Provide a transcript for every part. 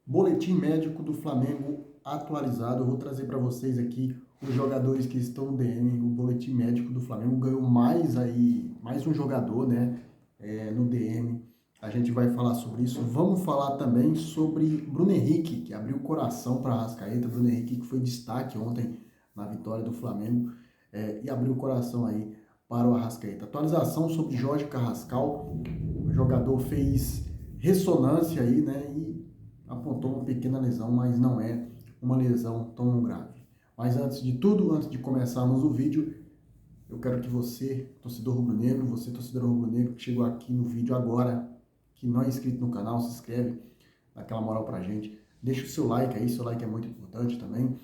Boletim médico do Flamengo atualizado. Eu vou trazer para vocês aqui os jogadores que estão no DM. O boletim médico do Flamengo ganhou mais um jogador, né, no DM. A gente vai falar sobre isso. Vamos falar também sobre Bruno Henrique, que abriu o coração para a Arrascaeta. Bruno Henrique que foi destaque ontem na vitória do Flamengo e abriu o coração aí para o Arrascaeta. Atualização sobre Jorge Carrascal. O jogador fez ressonância aí, né, e apontou uma pequena lesão, mas não é uma lesão tão grave. Mas antes de tudo, antes de começarmos o vídeo, eu quero que você, torcedor rubro-negro, você, torcedor rubro-negro, que chegou aqui no vídeo agora, que não é inscrito no canal, se inscreve, dá aquela moral pra gente. Deixa o seu like aí, seu like é muito importante também.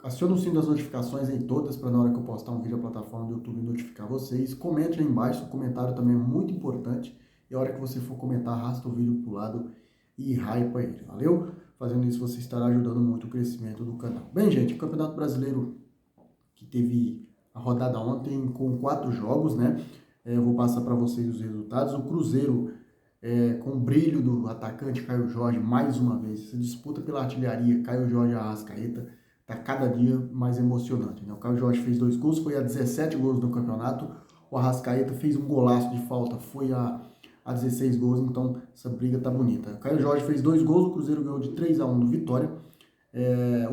Acione o sino das notificações em todas, para na hora que eu postar um vídeo, a plataforma do YouTube notificar vocês. Comente aí embaixo, o comentário também é muito importante. E a hora que você for comentar, arrasta o vídeo pro lado e hypa ele, valeu? Fazendo isso, você estará ajudando muito o crescimento do canal. Bem, gente, o Campeonato Brasileiro que teve a rodada ontem com 4 jogos, né? Eu vou passar para vocês os resultados. O Cruzeiro, com o brilho do atacante Caio Jorge, mais uma vez, essa disputa pela artilharia, Caio Jorge e Arrascaeta, tá cada dia mais emocionante, né? O Caio Jorge fez 2 gols, foi a 17 gols no campeonato. O Arrascaeta fez um golaço de falta, foi a 16 gols, então essa briga tá bonita. O Caio Jorge fez 2 gols, o Cruzeiro ganhou de 3-1 do Vitória.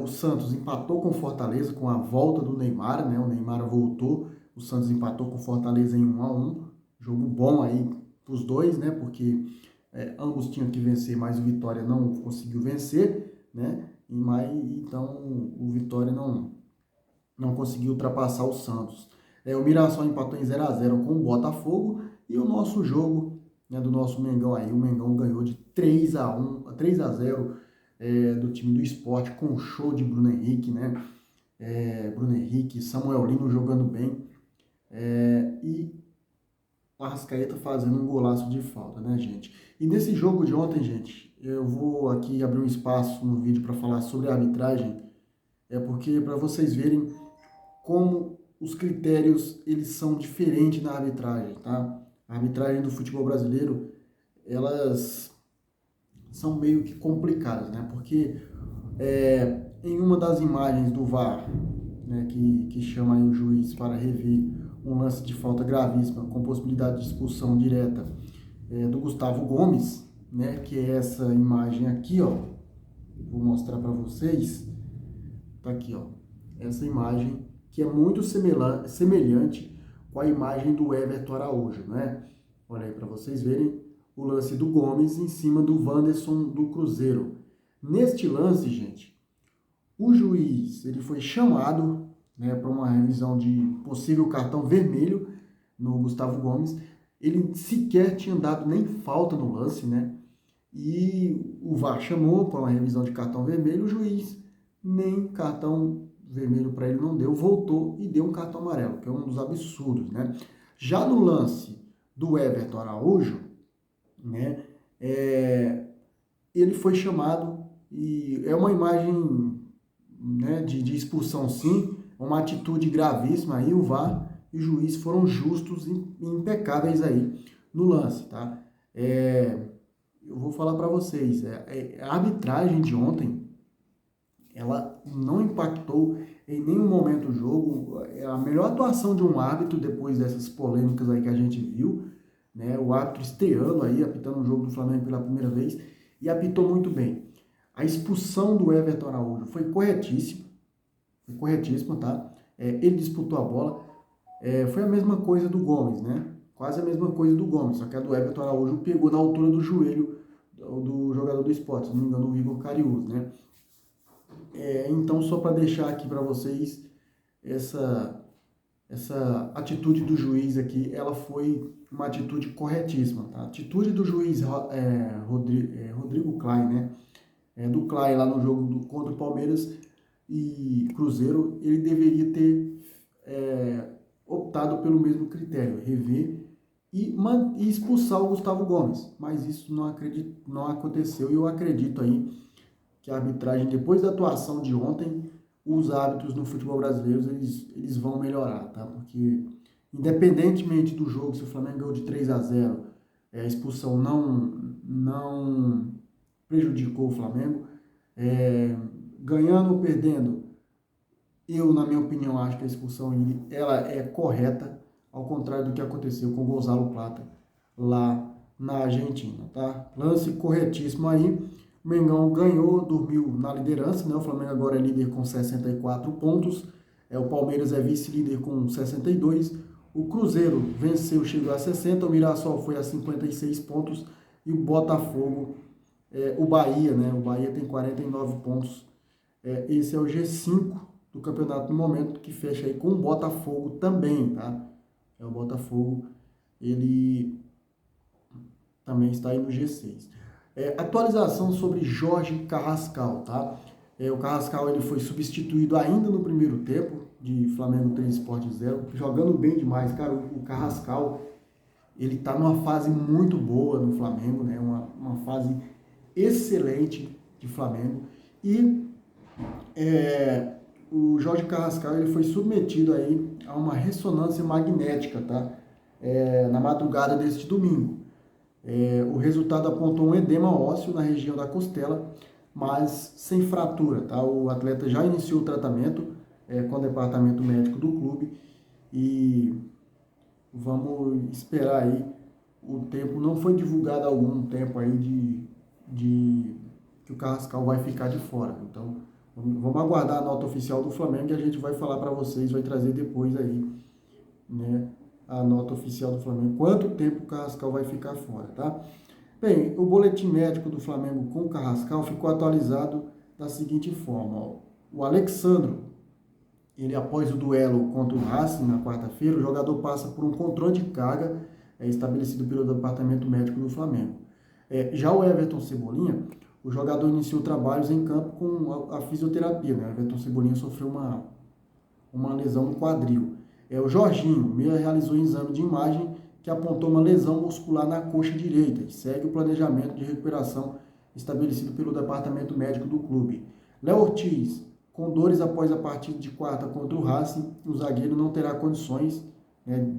O Santos empatou com o Fortaleza com a volta do Neymar, né? O Neymar voltou, o Santos empatou com o Fortaleza em 1-1. Jogo bom aí pros dois, né? Porque ambos tinham que vencer, mas o Vitória não conseguiu vencer, né? Então o Vitória não conseguiu ultrapassar o Santos. O Mirassol empatou em 0-0 com o Botafogo e o nosso jogo, né, do nosso Mengão aí, o Mengão ganhou de 3-0 do time do Sport com um show de Bruno Henrique, né? Bruno Henrique, Samuel Lino jogando bem e o Arrascaeta fazendo um golaço de falta, né, gente? E nesse jogo de ontem, gente, eu vou aqui abrir um espaço no vídeo para falar sobre a arbitragem, porque para vocês verem como os critérios eles são diferentes na arbitragem, tá? A arbitragem do futebol brasileiro, elas são meio que complicadas, né? Porque em uma das imagens do VAR, né, que chama aí o juiz para rever um lance de falta gravíssima com possibilidade de expulsão direta do Gustavo Gomes, né, que é essa imagem aqui, ó, vou mostrar para vocês, tá aqui, ó, essa imagem que é muito semelhante com a imagem do Everton Araújo, né? Olha aí para vocês verem o lance do Gomes em cima do Wanderson do Cruzeiro. Neste lance, gente, o juiz ele foi chamado, né, para uma revisão de possível cartão vermelho no Gustavo Gomes. Ele sequer tinha dado nem falta no lance, né? E o VAR chamou para uma revisão de cartão vermelho, o juiz nem cartão vermelho para ele não deu, voltou e deu um cartão amarelo, que é um dos absurdos, né? Já no lance do Everton Araújo, né, ele foi chamado e é uma imagem, né, de expulsão sim, uma atitude gravíssima aí, o VAR e o juiz foram justos e impecáveis aí no lance, tá? Eu vou falar para vocês, a arbitragem de ontem, ela não impactou em nenhum momento o jogo. A melhor atuação de um árbitro depois dessas polêmicas aí que a gente viu, né? O árbitro estreando aí, apitando o jogo do Flamengo pela primeira vez e apitou muito bem. A expulsão do Everton Araújo foi corretíssima, tá? Ele disputou a bola, foi a mesma coisa do Gomes, né? Quase a mesma coisa do Gomes, só que a do Everton Araújo pegou na altura do joelho do jogador do Sport, se não me engano, o Igor Cariús, né? Então, só para deixar aqui para vocês, essa atitude do juiz aqui, ela foi uma atitude corretíssima, tá? A atitude do juiz Rodrigo Klein, né? Do Klein lá no jogo contra o Palmeiras e Cruzeiro, ele deveria ter optado pelo mesmo critério, rever e expulsar o Gustavo Gomes, mas isso não aconteceu e eu acredito aí que a arbitragem, depois da atuação de ontem, os árbitros no futebol brasileiro, eles vão melhorar, tá? Porque, independentemente do jogo, se o Flamengo ganhou de 3-0, a expulsão prejudicou o Flamengo. Ganhando ou perdendo, eu, na minha opinião, acho que a expulsão ela é correta, ao contrário do que aconteceu com o Gonzalo Plata lá na Argentina, tá? Lance corretíssimo aí. O Mengão ganhou, dormiu na liderança, né? O Flamengo agora é líder com 64 pontos. O Palmeiras é vice-líder com 62. O Cruzeiro venceu, chegou a 60. O Mirassol foi a 56 pontos. E o Botafogo, o Bahia, né? O Bahia tem 49 pontos. Esse é o G5 do campeonato no momento, que fecha aí com o Botafogo também, tá? O Botafogo, ele também está aí no G6. Atualização sobre Jorge Carrascal, tá? O Carrascal, ele foi substituído ainda no primeiro tempo, de Flamengo 3 Sport 0, jogando bem demais, cara. O Carrascal, ele tá numa fase muito boa no Flamengo, né? Uma fase excelente de Flamengo. E o Jorge Carrascal, ele foi submetido aí a uma ressonância magnética, tá? Na madrugada deste domingo. O resultado apontou um edema ósseo na região da costela, mas sem fratura, tá? O atleta já iniciou o tratamento com o departamento médico do clube e vamos esperar aí o tempo. Não foi divulgado algum tempo aí de que o Carrascal vai ficar de fora. Então, vamos aguardar a nota oficial do Flamengo, que a gente vai falar para vocês, vai trazer depois aí, né, a nota oficial do Flamengo, quanto tempo o Carrascal vai ficar fora, tá? Bem, o boletim médico do Flamengo com o Carrascal ficou atualizado da seguinte forma, ó. O Alexandro, ele após o duelo contra o Racing na quarta-feira, o jogador passa por um controle de carga estabelecido pelo departamento médico do Flamengo. Já o Everton Cebolinha, o jogador iniciou trabalhos em campo com a fisioterapia, né? O Everton Cebolinha sofreu uma lesão no quadril. O Jorginho, meia, realizou um exame de imagem que apontou uma lesão muscular na coxa direita e segue o planejamento de recuperação estabelecido pelo departamento médico do clube. Léo Ortiz, com dores após a partida de quarta contra o Racing, o zagueiro não terá condições, né,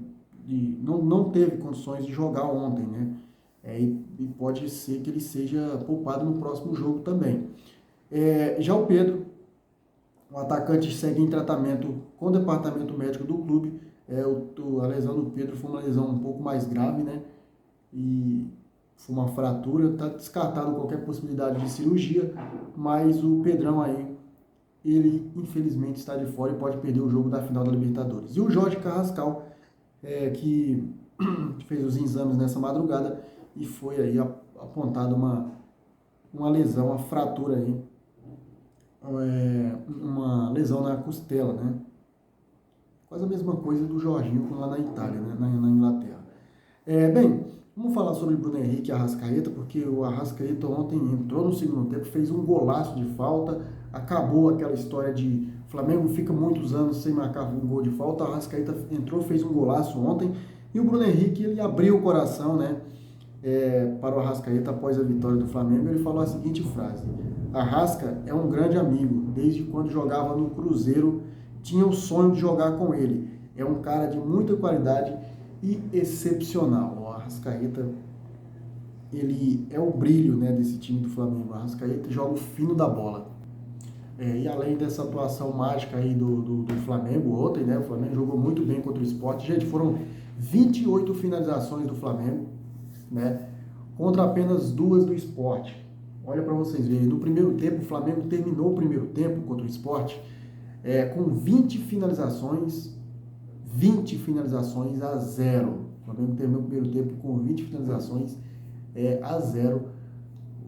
não teve condições de jogar ontem, né? E pode ser que ele seja poupado no próximo jogo também. Já o Pedro, o atacante, segue em tratamento com o departamento médico do clube. A lesão do Pedro foi uma lesão um pouco mais grave, né? E foi uma fratura. Está descartado qualquer possibilidade de cirurgia, mas o Pedrão aí, ele infelizmente está de fora e pode perder o jogo da final da Libertadores. E o Jorge Carrascal, que fez os exames nessa madrugada e foi aí apontada uma lesão, uma fratura aí, uma lesão na costela, né? Quase a mesma coisa do Jorginho lá na Itália, né? na Inglaterra. Bem, vamos falar sobre Bruno Henrique e Arrascaeta, porque o Arrascaeta ontem entrou no segundo tempo, fez um golaço de falta, acabou aquela história de Flamengo fica muitos anos sem marcar um gol de falta. O Arrascaeta entrou, fez um golaço ontem, e o Bruno Henrique, ele abriu o coração, né? Para o Arrascaeta após a vitória do Flamengo. Ele falou a seguinte frase: Arrasca é um grande amigo, desde quando jogava no Cruzeiro, tinha o sonho de jogar com ele, é um cara de muita qualidade e excepcional. O Arrascaeta, ele é o brilho, né, desse time do Flamengo. O Arrascaeta joga o fino da bola. E além dessa atuação mágica aí do Flamengo ontem, né, o Flamengo jogou muito bem contra o Sport. Gente, foram 28 finalizações do Flamengo, né, contra apenas 2 do Sport. Olha para vocês verem, no primeiro tempo, o Flamengo terminou o primeiro tempo contra o Sport com 20 finalizações a 0. O Flamengo terminou o primeiro tempo com 20 finalizações a 0.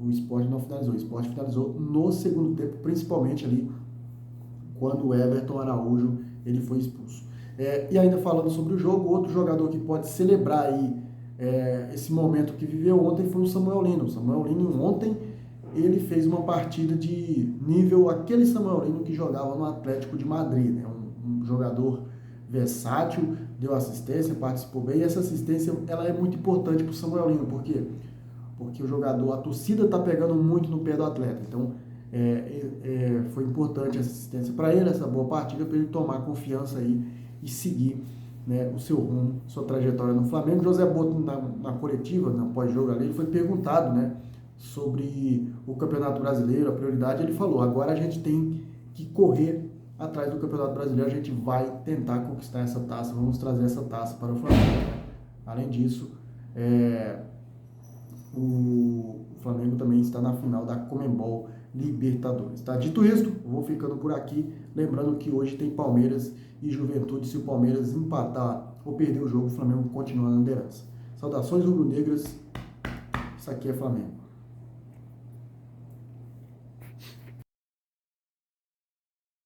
O Sport não finalizou. O Sport finalizou no segundo tempo, principalmente ali quando o Everton Araújo ele foi expulso. E ainda falando sobre o jogo, outro jogador que pode celebrar aí esse momento que viveu ontem foi o Samuel Lino. O Samuel Lino ontem ele fez uma partida de nível aquele Samuel Lino que jogava no Atlético de Madrid, né? Um jogador versátil, deu assistência, participou bem, e essa assistência ela é muito importante para o Samuel Lino, porque o jogador, a torcida está pegando muito no pé do atleta, então foi importante essa assistência para ele, essa boa partida, para ele tomar confiança aí e seguir, né, o seu rumo, sua trajetória no Flamengo. José Boto, na coletiva, no pós-jogo ali, ele foi perguntado, né, sobre o Campeonato Brasileiro, a prioridade, ele falou, agora a gente tem que correr atrás do Campeonato Brasileiro, a gente vai tentar conquistar essa taça, vamos trazer essa taça para o Flamengo. Além disso, o Flamengo também está na final da Conmebol Libertadores. Tá? Dito isto, eu vou ficando por aqui, lembrando que hoje tem Palmeiras e Juventude. Se o Palmeiras empatar ou perder o jogo, o Flamengo continua na liderança. Saudações rubro-negras, isso aqui é Flamengo.